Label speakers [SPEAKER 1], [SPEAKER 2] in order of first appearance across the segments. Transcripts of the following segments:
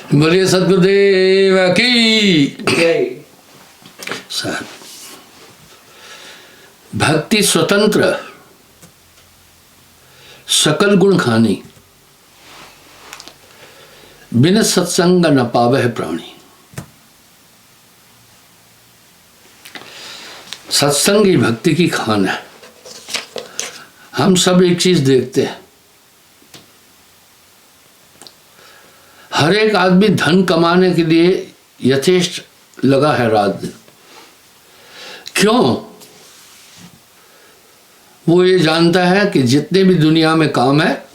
[SPEAKER 1] बोलिए सदगुरुदेव की सर। भक्ति स्वतंत्र सकल गुण खानी, बिन सत्संग न पावे प्राणी। सत्संग ही भक्ति की खान है। हम सब एक चीज देखते हैं, हर एक आदमी धन कमाने के लिए यथेष्ट लगा है रात दिन। क्यों? वो ये जानता है कि जितने भी दुनिया में काम है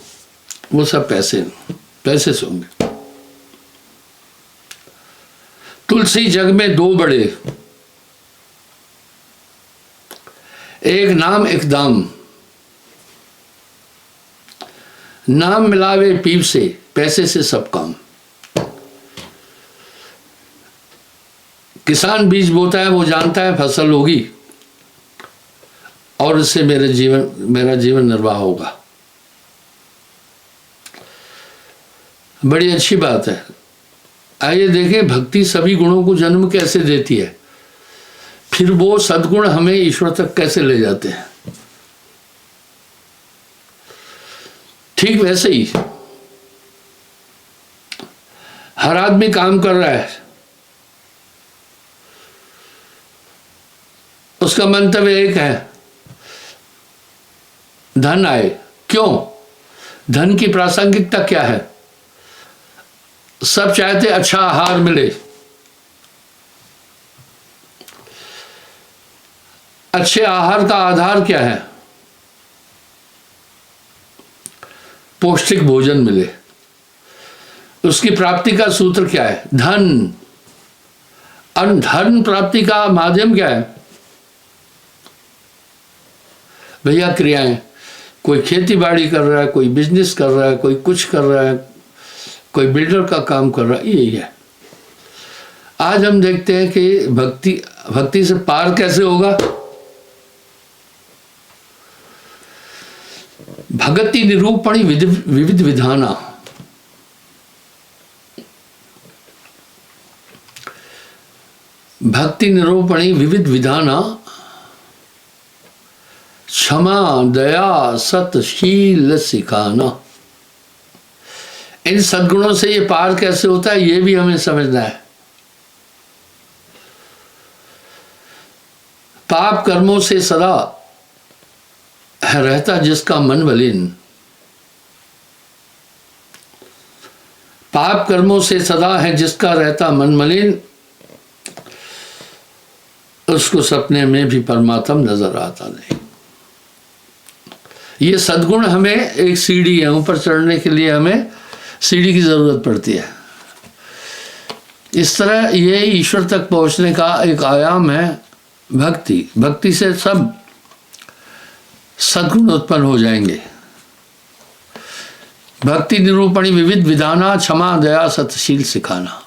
[SPEAKER 1] वो सब पैसे से होंगे। तुलसी जग में दो बड़े, एक नाम एक दाम। नाम मिलावे पीप से, पैसे से सब काम। किसान बीज बोता है, वो जानता है फसल होगी और उससे मेरा जीवन निर्वाह होगा। बड़ी अच्छी बात है। आइए देखें भक्ति सभी गुणों को जन्म कैसे देती है, फिर वो सद्गुण हमें ईश्वर तक कैसे ले जाते हैं। ठीक वैसे ही हर आदमी काम कर रहा है, उसका मंतव्य एक है, धन आए। क्यों? धन की प्रासंगिकता क्या है? सब चाहते अच्छा आहार मिले, अच्छे आहार का आधार क्या है? पौष्टिक भोजन मिले। उसकी प्राप्ति का सूत्र क्या है? धन। धन प्राप्ति का माध्यम क्या है? भैया क्रियाएं। कोई खेती बाड़ी कर रहा है, कोई बिजनेस कर रहा है, कोई कुछ कर रहा है, कोई बिल्डर का काम कर रहा है, यही है। आज हम देखते हैं कि भक्ति से पार कैसे होगा। भगति निरूपणी विविध विधाना। भक्ति निरूपणी विविध विधाना, क्षमा दया सतशील सिखाना। इन सद्गुणों से ये पार कैसे होता है, ये भी हमें समझना है। पाप कर्मों से सदा है रहता जिसका मन मलिन। पाप कर्मों से सदा है जिसका रहता मन मलिन, उसको सपने में भी परमात्मा नजर आता नहीं। ये सद्गुण हमें एक सीढ़ी है, ऊपर चढ़ने के लिए हमें सीढ़ी की जरूरत पड़ती है। इस तरह ये ईश्वर तक पहुंचने का एक आयाम है भक्ति। भक्ति से सब सद्गुण उत्पन्न हो जाएंगे। भक्ति निरूपणी विविध विधाना, क्षमा दया सतशील सिखाना।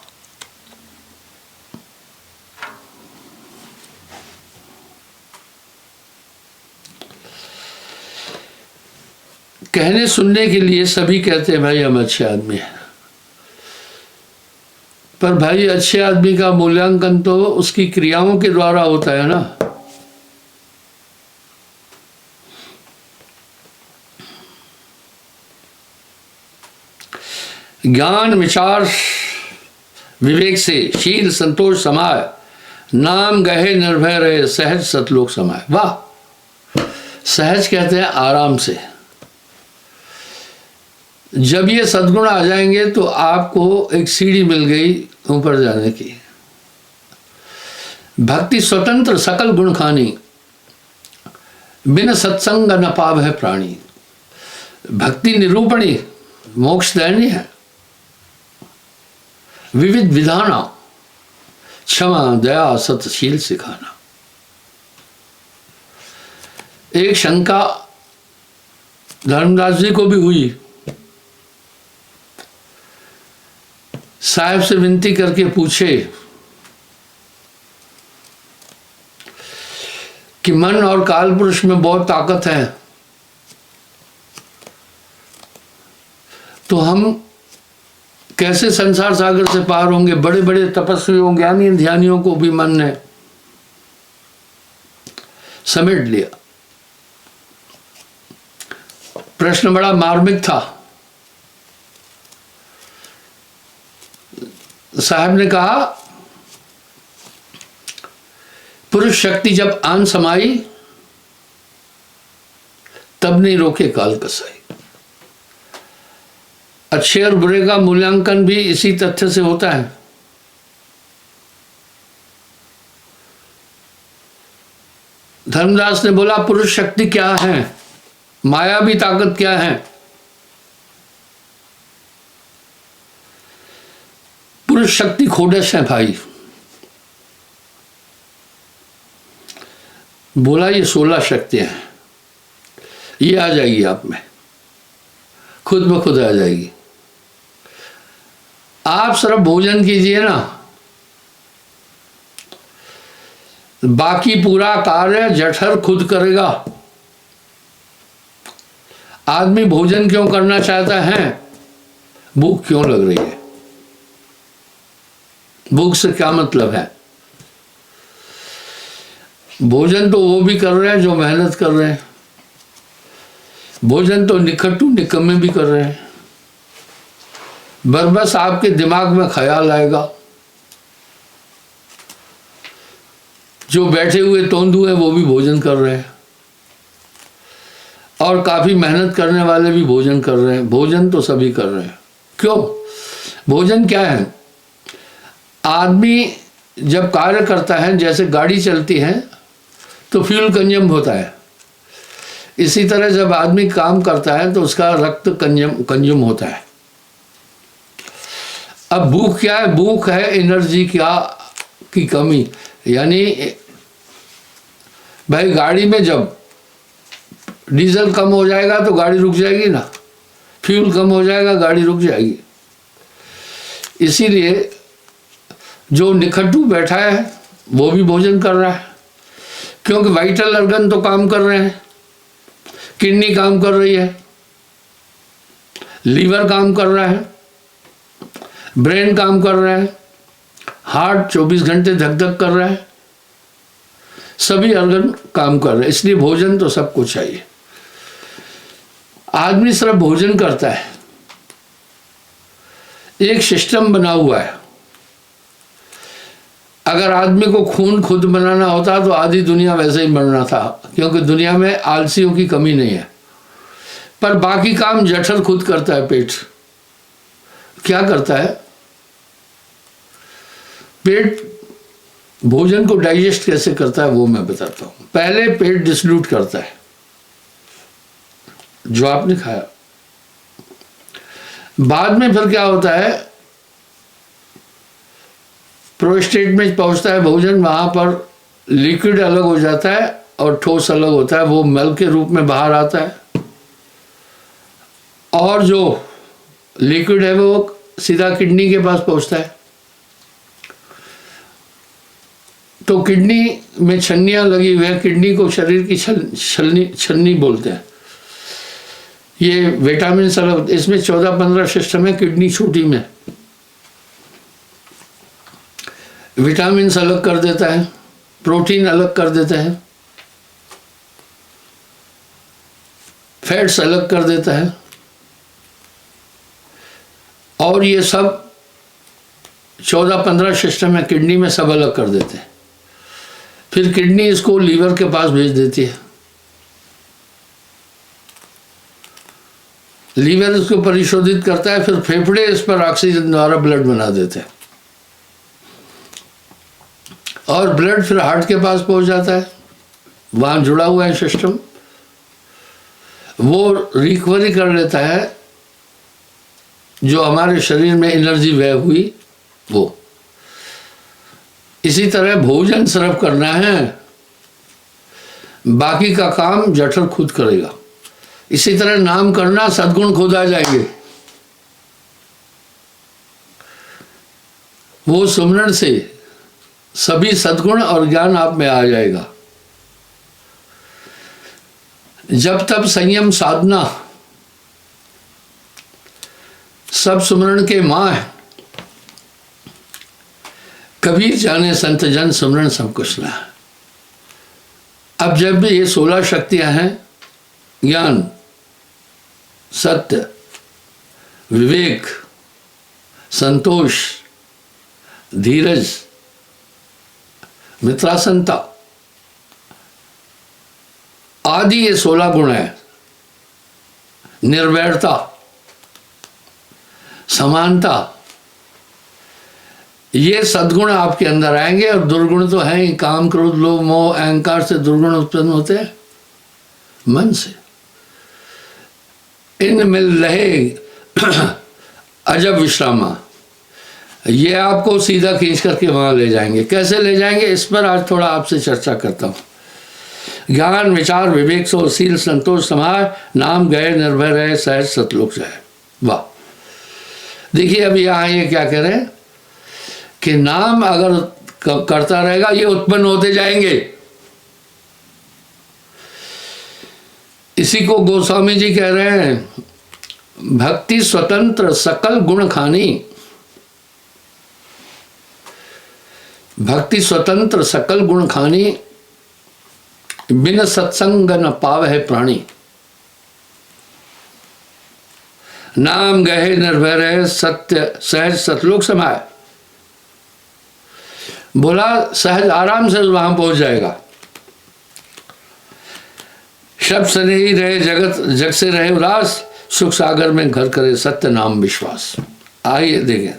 [SPEAKER 1] कहने सुनने के लिए सभी कहते हैं भाई हम अच्छे आदमी हैं, पर भाई अच्छे आदमी का मूल्यांकन तो उसकी क्रियाओं के द्वारा होता है ना। ज्ञान विचार विवेक से शील संतोष समाय, नाम गहे निर्भय रहे सहज सतलोक समाय। वाह! सहज कहते हैं आराम से। जब ये सद्गुण आ जाएंगे तो आपको एक सीढ़ी मिल गई ऊपर जाने की। भक्ति स्वतंत्र सकल गुण खानी, बिन सत्संग न पावै प्राणी। भक्ति निरूपणी मोक्ष दैनी है। विविध विधाना, क्षमा दया सतशील सिखाना। एक शंका धर्मदास जी को भी हुई। साहब से विनती करके पूछे कि मन और काल पुरुष में बहुत ताकत है, तो हम कैसे संसार सागर से पार होंगे। बड़े बड़े तपस्वियों, ज्ञानी ध्यानियों को भी मन ने समेट लिया। प्रश्न बड़ा मार्मिक था। साहब ने कहा, पुरुष शक्ति जब आन समाई, तब नहीं रोके काल कसाई। अच्छे और बुरे का मूल्यांकन भी इसी तथ्य से होता है। धर्मदास ने बोला, पुरुष शक्ति क्या है, मायावी ताकत क्या है। पुरुष शक्ति खोडश है भाई। बोला ये 16 शक्तियां हैं, ये आ जाएगी आप में, खुद ब खुद आ जाएगी। आप सिर्फ भोजन कीजिए ना, बाकी पूरा कार्य जठर खुद करेगा। आदमी भोजन क्यों करना चाहता है? भूख क्यों लग रही है? भूख से क्या मतलब है? भोजन तो वो भी कर रहे हैं जो मेहनत कर रहे हैं। भोजन तो निकट्टू निकम्मे भी कर रहे हैं। बस आपके दिमाग में ख्याल आएगा। जो बैठे हुए तोंदू हैं वो भी भोजन कर रहे हैं, और काफी मेहनत करने वाले भी भोजन कर रहे हैं। भोजन तो सभी कर रहे हैं। क्यों? भोजन क्या है? आदमी जब कार्य करता है, जैसे गाड़ी चलती है तो फ्यूल कंज्यूम होता है, इसी तरह जब आदमी काम करता है तो उसका रक्त कंज्यूम होता है। अब भूख क्या है? भूख है एनर्जी की कमी। यानी भाई गाड़ी में जब डीजल कम हो जाएगा तो गाड़ी रुक जाएगी ना, फ्यूल कम हो जाएगा गाड़ी रुक जाएगी। इसीलिए जो निखट्टू बैठा है वो भी भोजन कर रहा है, क्योंकि वाइटल ऑर्गन तो काम कर रहे हैं। किडनी काम कर रही है, लीवर काम कर रहा है, ब्रेन काम कर रहा है, हार्ट 24 घंटे धक धक कर रहा है, सभी ऑर्गन काम कर रहे हैं। इसलिए भोजन तो सबको चाहिए। आदमी सिर्फ भोजन करता है, एक सिस्टम बना हुआ है। अगर आदमी को खून खुद बनाना होता तो आधी दुनिया वैसे ही मरना था, क्योंकि दुनिया में आलसियों की कमी नहीं है। पर बाकी काम जठर खुद करता है। पेट क्या करता है? पेट भोजन को डाइजेस्ट कैसे करता है वो मैं बताता हूं। पहले पेट डिसल्यूट करता है जो आपने खाया, बाद में फिर क्या होता है, प्रोस्टेट में पहुंचता है भोजन, वहां पर लिक्विड अलग हो जाता है और ठोस अलग होता है, वो मल के रूप में बाहर आता है, और जो लिक्विड है वो सीधा किडनी के पास पहुंचता है। तो किडनी में छन्नियां लगी हुई है, किडनी को शरीर की छन्नी बोलते हैं। ये विटामिन अलग, इसमें 14-15 सिस्टम है। किडनी छोटी में विटामिन अलग कर देता है, प्रोटीन अलग कर देता है, फैट्स अलग कर देता है, और ये सब 14-15 सिस्टम है किडनी में, सब अलग कर देते हैं। फिर किडनी इसको लीवर के पास भेज देती है, लीवर इसको परिशोधित करता है, फिर फेफड़े इस पर ऑक्सीजन द्वारा ब्लड बना देते हैं, और ब्लड फिर हार्ट के पास पहुंच जाता है, वहां जुड़ा हुआ है सिस्टम, वो रिकवरी कर लेता है जो हमारे शरीर में एनर्जी व्यय हुई वो। इसी तरह भोजन सिर्फ करना है, बाकी का काम जठर खुद करेगा। इसी तरह नाम करना, सद्गुण खुद आ जाएंगे। वो सुमरण से सभी सद्गुण और ज्ञान आप में आ जाएगा। जब तब संयम साधना, सब सुमरण के माँ है। कबीर जाने संत जन सुमरण सब कुछ ना। अब जब भी ये 16 शक्तियां हैं, ज्ञान, सत्य, विवेक, संतोष, धीरज, मित्रासनता आदि ये 16 गुण है, निर्वैरता, समानता, ये सद्गुण आपके अंदर आएंगे। और दुर्गुण तो है ही, काम, क्रोध, लोभ, मोह, अहंकार से दुर्गुण उत्पन्न होते हैं मन से। इन मिल रहे अजब विश्रामा, ये आपको सीधा खींच करके वहां ले जाएंगे। कैसे ले जाएंगे, इस पर आज थोड़ा आपसे चर्चा करता हूं। ज्ञान, विचार, विवेक, सो शील, संतोष, समाज, नाम गए निर्भय रहे, सहज सतलोक जाए। वाह! देखिए अब यहाँ ये क्या कह रहे हैं कि नाम अगर करता रहेगा ये उत्पन्न होते जाएंगे। इसी को गोस्वामी जी कह रहे हैं, भक्ति स्वतंत्र सकल गुण खानी, भक्ति स्वतंत्र सकल गुण खानी, बिन सत्संग न पावै प्राणी। नाम गहे निर्भय रहे, सत्य सहज सतलोक समाए। बोला सहज आराम से वहां पहुंच जाएगा। शब्द से नहीं रहे जगत, जग से रहे उल्लास, सुख सागर में घर करे सत्य नाम विश्वास। आइए देखें,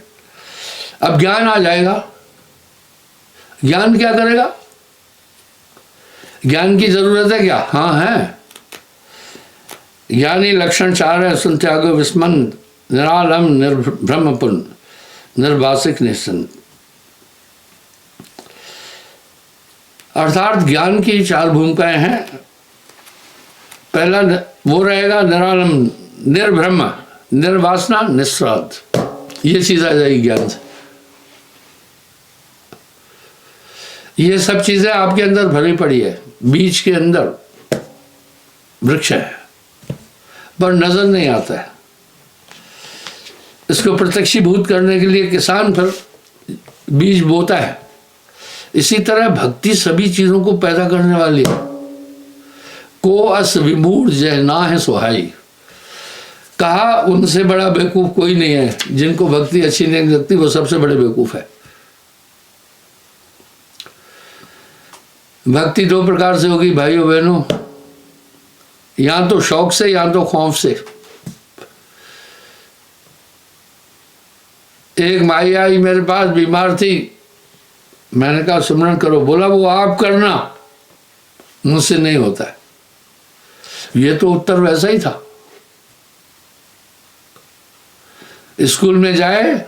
[SPEAKER 1] अब ज्ञान आ जाएगा। ज्ञान क्या करेगा? ज्ञान की जरूरत है क्या? हाँ है। ज्ञानी लक्षण 4 है, सुन त्यागो विस्मन, निरालम निर्ब्रह्मपुन, निर्वासिक निश्चिंत। अर्थात ज्ञान की 4 भूमिकाएं हैं। पहला वो रहेगा निरालम, निर्ब्रह्म, निर्वासना, निस्वार्थ। ये चीज आ जाएगी ज्ञान से। ये सब चीजें आपके अंदर भरी पड़ी है, बीज के अंदर वृक्ष है, पर नजर नहीं आता है। इसको प्रत्यक्षीभूत करने के लिए किसान फिर बीज बोता है। इसी तरह भक्ति सभी चीजों को पैदा करने वाली है। को अस विमूढ़ जय ना है सुहाई। कहा उनसे बड़ा बेवकूफ कोई नहीं है, जिनको भक्ति अच्छी नहीं लगती वो सबसे बड़े बेवकूफ है। भक्ति 2 प्रकार से होगी भाइयों बहनों, या तो शौक से या तो खौफ से। एक माई आई मेरे पास, बीमार थी। मैंने कहा सुमरण करो। बोला वो आप करना, मुझसे नहीं होता है। ये तो उत्तर वैसा ही था। स्कूल में जाए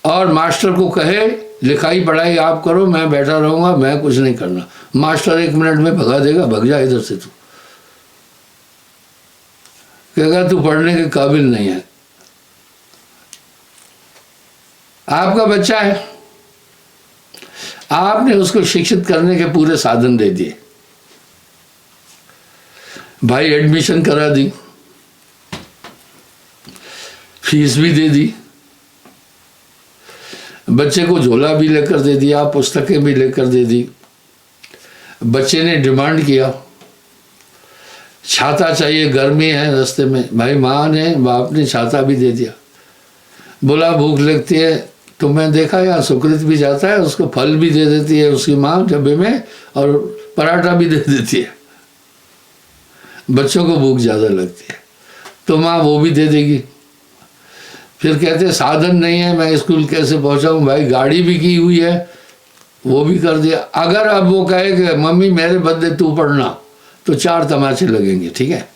[SPEAKER 1] और मास्टर को कहे लिखाई पढ़ाई आप करो, मैं बैठा रहूंगा, मैं कुछ नहीं करना। मास्टर 1 मिनट में भगा देगा, भग जा इधर से तू। कहेगा तू पढ़ने के काबिल नहीं है। आपका बच्चा है, आपने उसको शिक्षित करने के पूरे साधन दे दिए। भाई एडमिशन करा दी, फीस भी दे दी, बच्चे को झोला भी लेकर दे दिया, पुस्तकें भी लेकर दे दी। बच्चे ने डिमांड किया छाता चाहिए, गर्मी है रास्ते में। भाई माँ ने बाप ने छाता भी दे दिया। बोला भूख लगती है, तुमने देखा यहाँ सुकृत भी जाता है, उसको फल भी दे देती है उसकी माँ डब्बे में, और पराठा भी दे देती है। बच्चों को भूख ज़्यादा लगती है तो माँ वो भी दे देगी। फिर कहते साधन नहीं है, मैं स्कूल कैसे पहुँचाऊँ? भाई गाड़ी भी की हुई है, वो भी कर दिया। अगर अब वो कहे कि मम्मी मेरे बदले तू पढ़ना, तो 4 तमाचे लगेंगे। ठीक है,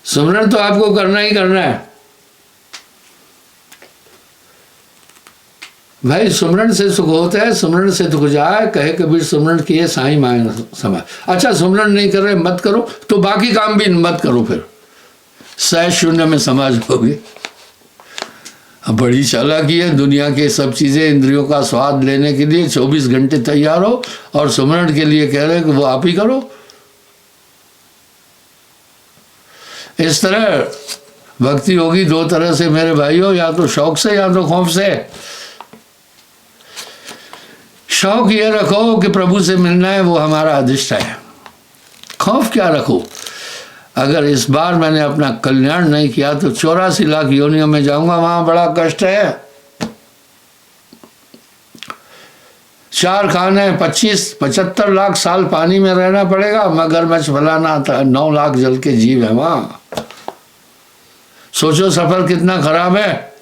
[SPEAKER 1] सुमरण तो आपको करना ही करना है भाई। सुमरण से सुख होता है, सुमरण से दुख जाए, कहे कबीर सुमरण किए साईं माए समय। अच्छा सुमरण नहीं कर रहे, मत करो, तो बाकी काम भी मत करो, फिर सहज शून्य में समाज होगी। बड़ी चालाकी है, दुनिया के सब चीज़ें इंद्रियों का स्वाद लेने के लिए 24 घंटे तैयार हो, और सुमरण के लिए कह रहे हैं कि वो आप ही करो। इस तरह भक्ति होगी दो तरह से मेरे भाइयों, या तो शौक से या तो खौफ से। शौक ये रखो कि प्रभु से मिलना है, वो हमारा अधिष्ट है। खौफ क्या रखो? अगर इस बार मैंने अपना कल्याण नहीं किया तो 84 लाख योनियों में जाऊंगा, वहां बड़ा कष्ट है। 4 खाने, 25-75 लाख साल पानी में रहना पड़ेगा। मगरमच्छ फलाना 9 लाख जल के जीव है वहां। सोचो सफर कितना खराब है।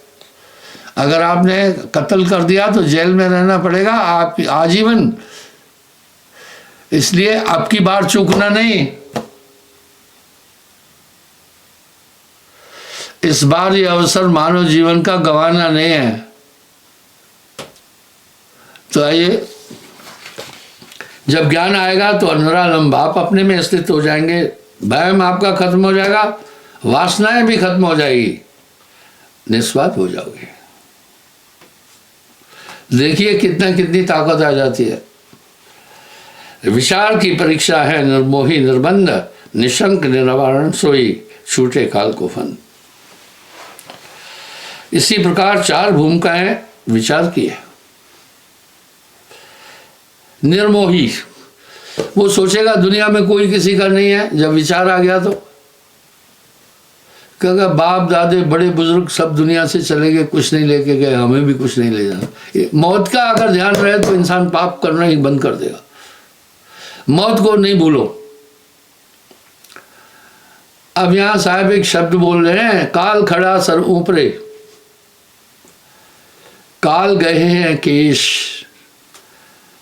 [SPEAKER 1] अगर आपने कत्ल कर दिया तो जेल में रहना पड़ेगा आप आजीवन। इसलिए अब की बार चूकना नहीं। इस बार ये अवसर मानव जीवन का गंवाना नहीं है। तो आइए, जब ज्ञान आएगा तो अनुरालंब आप अपने में स्थित हो जाएंगे। भय आपका खत्म हो जाएगा, वासनाएं भी खत्म हो जाएगी, निस्वार्थ हो जाओगे। देखिए कितनी ताकत आ जाती है। विचार की परीक्षा है निर्मोही निर्बंध, निशंक निवारण सोई छूटे काल को फन। इसी प्रकार 4 भूमिकाएं विचार की है। निर्मोही, वो सोचेगा दुनिया में कोई किसी का नहीं है। जब विचार आ गया तो कहेगा बाप दादे बड़े बुजुर्ग सब दुनिया से चले गए, कुछ नहीं लेके गए, हमें भी कुछ नहीं ले जाना। मौत का अगर ध्यान रहे तो इंसान पाप करना ही बंद कर देगा। मौत को नहीं भूलो। अब यहां साहब एक शब्द बोल रहे हैं, काल खड़ा सर ऊपरे, काल गए हैं केश,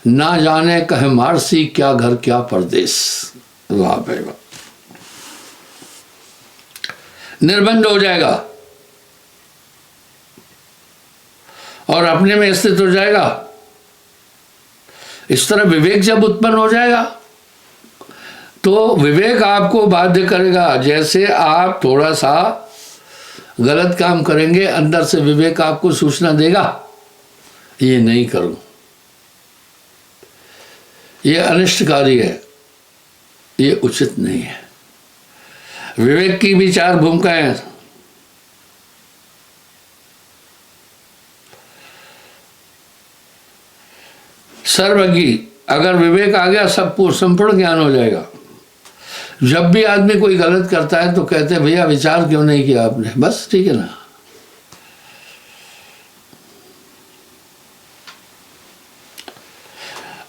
[SPEAKER 1] ना जाने कहे मारसी क्या घर क्या परदेश। वाह भाई वाह। निर्बंध हो जाएगा और अपने में स्थित हो जाएगा। इस तरह विवेक जब उत्पन्न हो जाएगा तो विवेक आपको बाध्य करेगा। जैसे आप थोड़ा सा गलत काम करेंगे, अंदर से विवेक आपको सूचना देगा ये नहीं करो, ये अनिष्टकारी है, ये उचित नहीं है। विवेक की भी 4 भूमिकाएं। सर्वज्ञ, अगर विवेक आ गया सब संपूर्ण ज्ञान हो जाएगा। जब भी आदमी कोई गलत करता है तो कहते हैं भैया विचार क्यों नहीं किया आपने, बस ठीक है ना।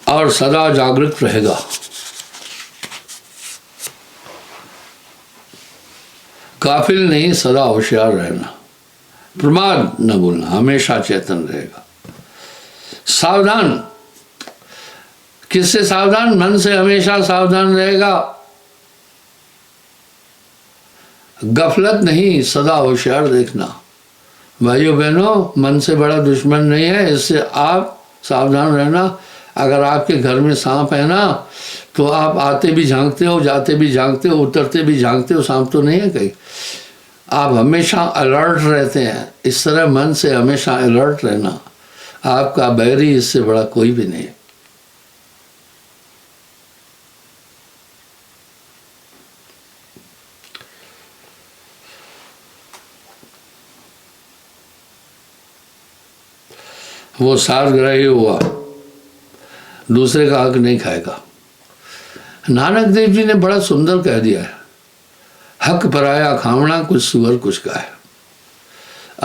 [SPEAKER 1] और सदा जागृत रहेगा। काफिल नहीं, सदा होशियार रहना, प्रमाद न भूलना, हमेशा चेतन रहेगा। सावधान, किससे सावधान? मन से हमेशा सावधान रहेगा। गफलत नहीं, सदा होशियार देखना। भाइयों बहनों, मन से बड़ा दुश्मन नहीं है, इससे आप सावधान रहना। अगर आपके घर में सांप है ना तो आप आते भी झांकते हो, जाते भी झांकते हो, उतरते भी झांकते हो, सांप तो नहीं है कहीं। आप हमेशा अलर्ट रहते हैं। इस तरह मन से हमेशा अलर्ट रहना। आपका बैरी इससे बड़ा कोई भी नहीं। वो सारग्राही हुआ, दूसरे का हक नहीं खाएगा। नानक देव जी ने बड़ा सुंदर कह दिया है, हक पराया खावना कुछ सुअर कुछ का है।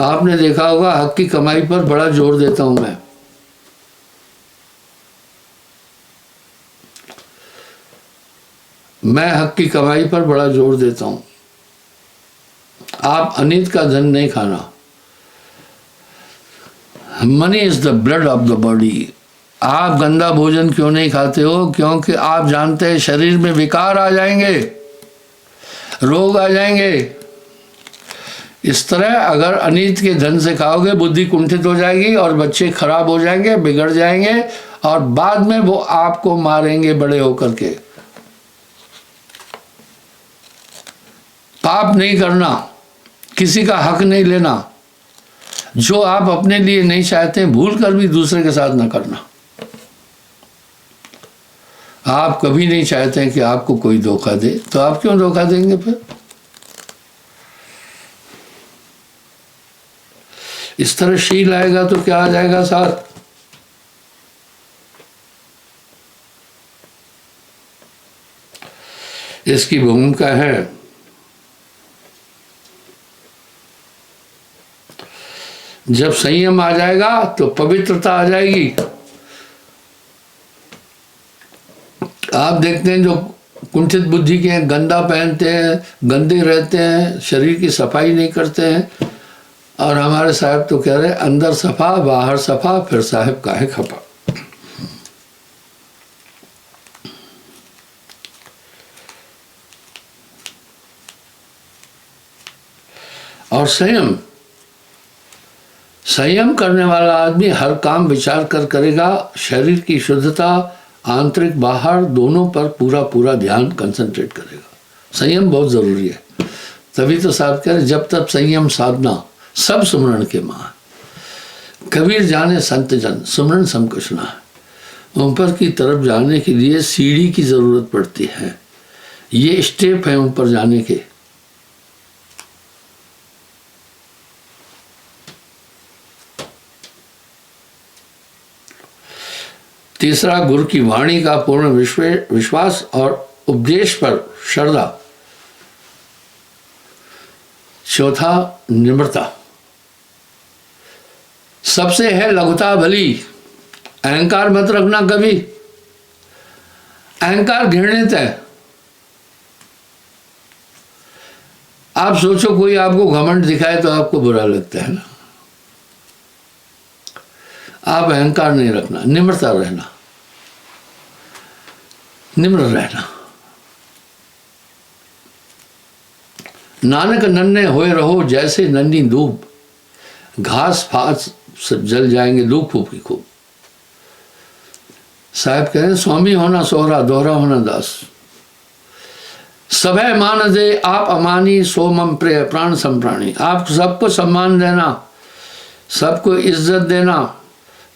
[SPEAKER 1] आपने देखा होगा हक की कमाई पर बड़ा जोर देता हूं मैं हक की कमाई पर बड़ा जोर देता हूं। आप अनित का धन नहीं खाना। Money is the blood of the body. आप गंदा भोजन क्यों नहीं खाते हो? क्योंकि आप जानते हैं शरीर में विकार आ जाएंगे, रोग आ जाएंगे। इस तरह अगर अनीत के धन से खाओगे बुद्धि कुंठित हो जाएगी और बच्चे खराब हो जाएंगे, बिगड़ जाएंगे और बाद में वो आपको मारेंगे बड़े होकर के। पाप नहीं करना, किसी का हक नहीं लेना। जो आप अपने लिए नहीं चाहते भूल कर भी दूसरे के साथ ना करना। आप कभी नहीं चाहते हैं कि आपको कोई धोखा दे, तो आप क्यों धोखा देंगे फिर? इस तरह शील आएगा तो क्या आ जाएगा साथ? इसकी भूमिका है जब संयम आ जाएगा तो पवित्रता आ जाएगी। आप देखते हैं जो कुंठित बुद्धि के हैं, गंदा पहनते हैं, गंदे रहते हैं, शरीर की सफाई नहीं करते हैं, और हमारे साहब तो कह रहे अंदर सफा बाहर सफा, फिर साहब काहे खपा। और संयम करने वाला आदमी हर काम विचार कर करेगा, शरीर की शुद्धता आंतरिक बाहर दोनों पर पूरा पूरा ध्यान कंसंट्रेट करेगा। संयम बहुत जरूरी है। तभी तो साहब कह रहे जब तक संयम साधना सब सुमरण के मां। कबीर जाने संत जन सुमरण सम कुछ ना है। ऊपर की तरफ जाने के लिए सीढ़ी की जरूरत पड़ती है। ये स्टेप है ऊपर जाने के। तीसरा, गुरु की वाणी का पूर्ण विश्वास और उपदेश पर श्रद्धा। चौथा, निम्रता। सबसे है लघुता भली। अहंकार मत रखना कभी। अहंकार घृणित है। आप सोचो कोई आपको घमंड दिखाए तो आपको बुरा लगता है ना। आप अहंकार नहीं रखना, निम्रता रहना, निम्र रहना। नानक नन्हे होए रहो जैसे नन्ही धूप, घास फास सब जल जाएंगे धूप फूक की खूब। साहब कह रहे स्वामी होना सोहरा, दोहरा होना दास। सभय मान दे आप अमानी, सो मम प्रिय प्राण संप्राणी। आप सबको सम्मान देना, सबको इज्जत देना,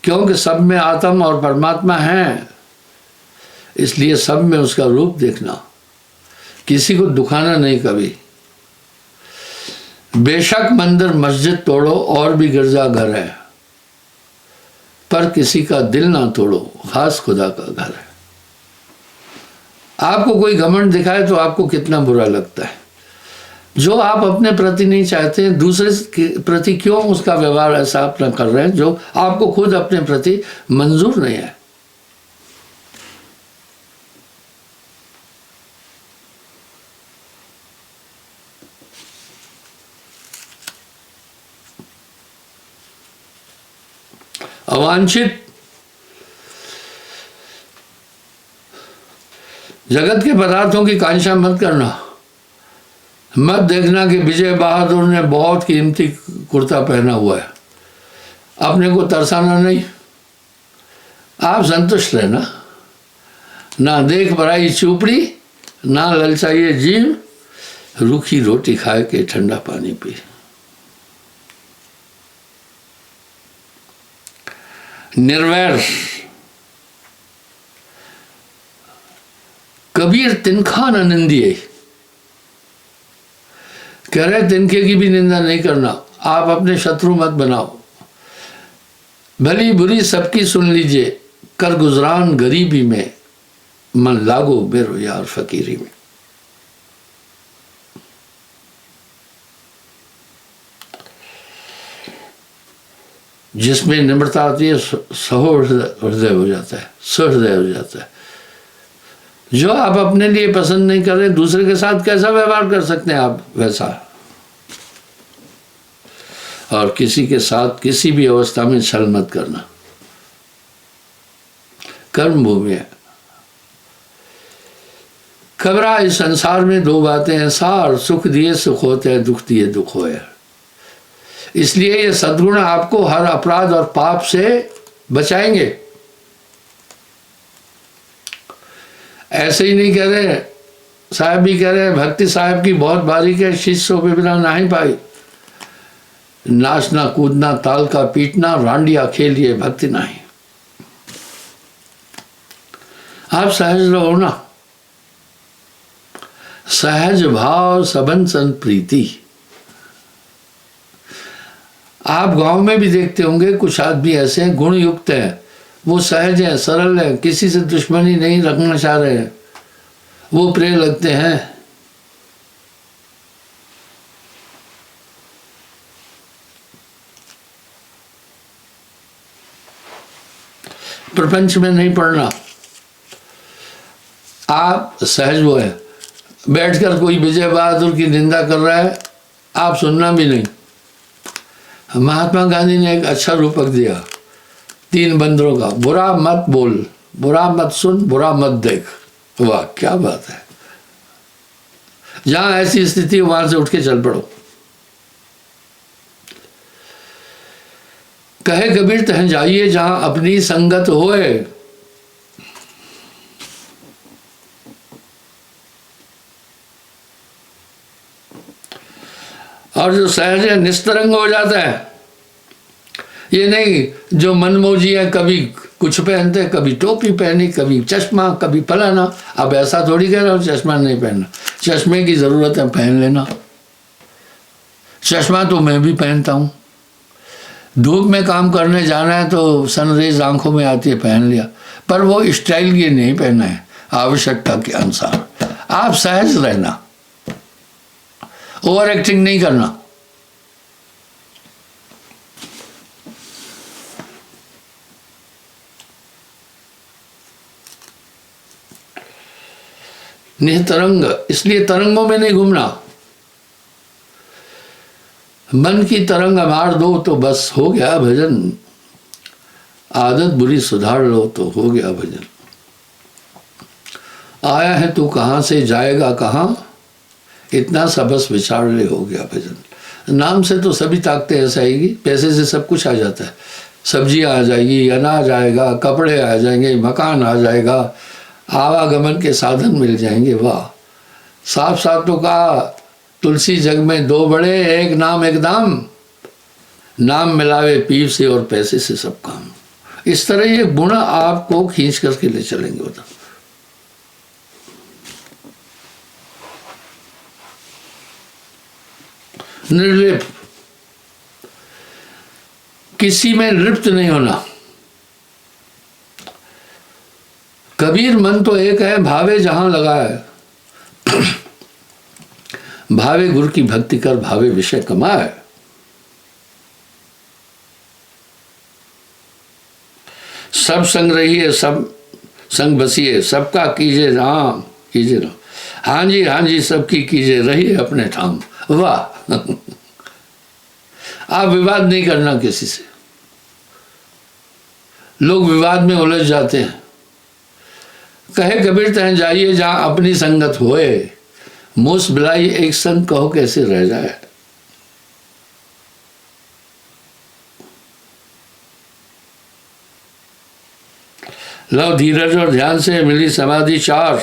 [SPEAKER 1] क्योंकि सब में आत्मा और परमात्मा है, इसलिए सब में उसका रूप देखना। किसी को दुखाना नहीं कभी। बेशक मंदिर मस्जिद तोड़ो और भी गिरजा घर है, पर किसी का दिल ना तोड़ो, खास खुदा का घर है। आपको कोई घमंड दिखाए तो आपको कितना बुरा लगता है। जो आप अपने प्रति नहीं चाहते, दूसरे के प्रति क्यों उसका व्यवहार ऐसा अपना कर रहे हैं जो आपको खुद अपने प्रति मंजूर नहीं है। अवांछित जगत के पदार्थों की कांक्षा मत करना। मत देखना कि विजय बहादुर ने बहुत कीमती कुर्ता पहना हुआ है, अपने को तरसाना नहीं। आप संतुष्ट रहना। ना देख बराई चूपड़ी, ना ललचाइए जीव, रूखी रोटी खाए के ठंडा पानी पी। निर्वैर। कबीर तिनखा न निंदिए। कह रहे तिनके की भी निंदा नहीं करना। आप अपने शत्रु मत बनाओ। भली बुरी सबकी सुन लीजिए, कर गुजरान गरीबी में, मन लागो बेरो यार फकीरी में। जिसमें निम्रता आती है सहृदय हो जाता है, सहृदय हो जाता है। जो आप अपने लिए पसंद नहीं कर रहे, दूसरे के साथ कैसा व्यवहार कर सकते हैं आप वैसा। और किसी के साथ किसी भी अवस्था में छल मत करना। कर्म भूमि है। खबरा इस संसार में दो बातें हैं, सार सुख दिए सुख होते हैं, दुख दिए दुख होए। इसलिए ये सद्गुण आपको हर अपराध और पाप से बचाएंगे। ऐसे ही नहीं कह रहे, साहब भी कह रहे हैं भक्ति साहब की बहुत बारीक है, शिष्यों पे बिना ना ही पाई। नाचना कूदना ताल का पीटना रांडिया खेलिए भक्ति नहीं। आप सहज रहो ना। सहज भाव सबन सन प्रीति। आप गांव में भी देखते होंगे कुछ आदमी ऐसे हैं, गुण युक्त हैं, वो सहज हैं, सरल हैं, किसी से दुश्मनी नहीं रखना चाह रहे हैं, वो प्रिय लगते हैं। प्रपंच में नहीं पड़ना, आप सहज वो है। बैठकर कोई विजय बहादुर की निंदा कर रहा है, आप सुनना भी नहीं। महात्मा गांधी ने एक अच्छा रूपक दिया 3 बंदरों का, बुरा मत बोल, बुरा मत सुन, बुरा मत देख। वाह क्या बात है। जहां ऐसी स्थिति वहां से उठ के चल पड़ो। कहे कबीर तह जाइए जहां अपनी संगत होए। और जो सहज है निस्तरंग हो जाता है। ये नहीं जो मनमोजी है, कभी कुछ पहनते, कभी टोपी पहनी, कभी चश्मा, कभी फलाना। अब ऐसा थोड़ी कह रहा हूं चश्मा नहीं पहनना, चश्मे की जरूरत है, पहन लेना। चश्मा तो मैं भी पहनता हूं। धूप में काम करने जाना है तो सनरेज आंखों में आती है, पहन लिया, पर वो स्टाइल ये नहीं पहना है, आवश्यकता के अनुसार। आप सहज रहना, ओवर एक्टिंग नहीं करना। निस्तरंग, इसलिए तरंगों में नहीं घूमना। मन की तरंग मार दो तो बस हो गया भजन, आदत बुरी सुधार लो तो हो गया भजन। आया है तू कहां से जाएगा कहां, इतना सा बस विचार ले, हो गया भजन। नाम से तो सभी ताकतें ऐसा आएगी, पैसे से सब कुछ आ जाता है। सब्जियां आ जाएगी, अनाज आएगा, कपड़े आ जाएंगे, मकान आ जाएगा, आवागमन के साधन मिल जाएंगे। वाह, साफ साफ तो कहा, तुलसी जग में 2 बड़े, एक नाम एक दाम, नाम मिलावे पीव से और पैसे से सब काम। इस तरह ये गुण आपको खींच करके ले चलेंगे उधर। निर्लिप, किसी में लिप्त नहीं होना। कबीर मन तो एक है, भावे जहां लगा है। भावे गुरु की भक्ति कर, भावे विषय कमाए। सब संग रहिए, सब संग बसिए, सबका कीजिए राम, कीजिए राम। हाँ जी सबकी कीजिए, रहिए अपने ठाम। वाह आप विवाद नहीं करना किसी से। लोग विवाद में उलझ जाते हैं। कहे कबीर तह जाइए जहां अपनी संगत होए, मूस बिलाई एक संग कहो कैसे रह जाए। लव धीरज और ध्यान से मिली समाधि 4,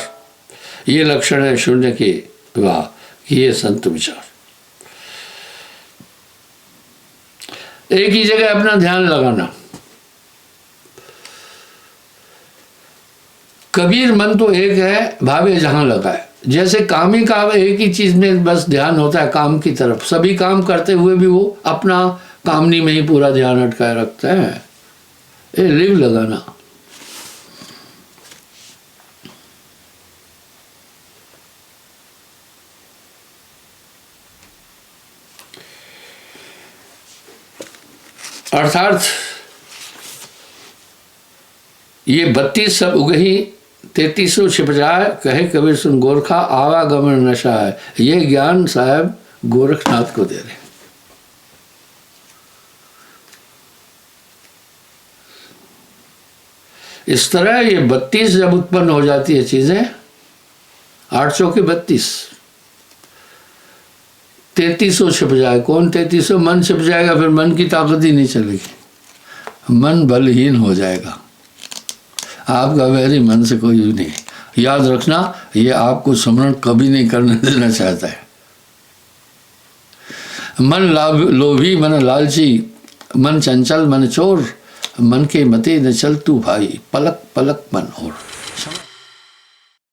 [SPEAKER 1] ये लक्षण है शून्य के। वाह ये संत विचार। एक ही जगह अपना ध्यान लगाना। कबीर मन तो एक है, भावे जहां लगा है। जैसे काम ही काम, एक ही चीज में बस ध्यान होता है, काम की तरफ। सभी काम करते हुए भी वो अपना कामनी में ही पूरा ध्यान अटकाए रखता है। ये लिव लगाना। अर्थात ये 32 सब उगही 33 छिप जाए, कहे कबीर सुन गोरखा आवागमन नशा है। ये ज्ञान साहब गोरखनाथ को दे रहे। इस तरह ये 32 जब उत्पन्न हो जाती है चीजें, 800 के 32, 3300 छिप जाए। कौन 3300? मन छिप जाएगा, फिर मन की ताकत ही नहीं चलेगी, मन बलहीन हो जाएगा। आपका वैरी मन से कोई भी नहीं। याद रखना, ये आपको स्मरण कभी नहीं करने देना चाहता है। मन लोभी, मन लालची, मन चंचल, मन चोर, मन के मते न चल तू भाई, पलक पलक मन और।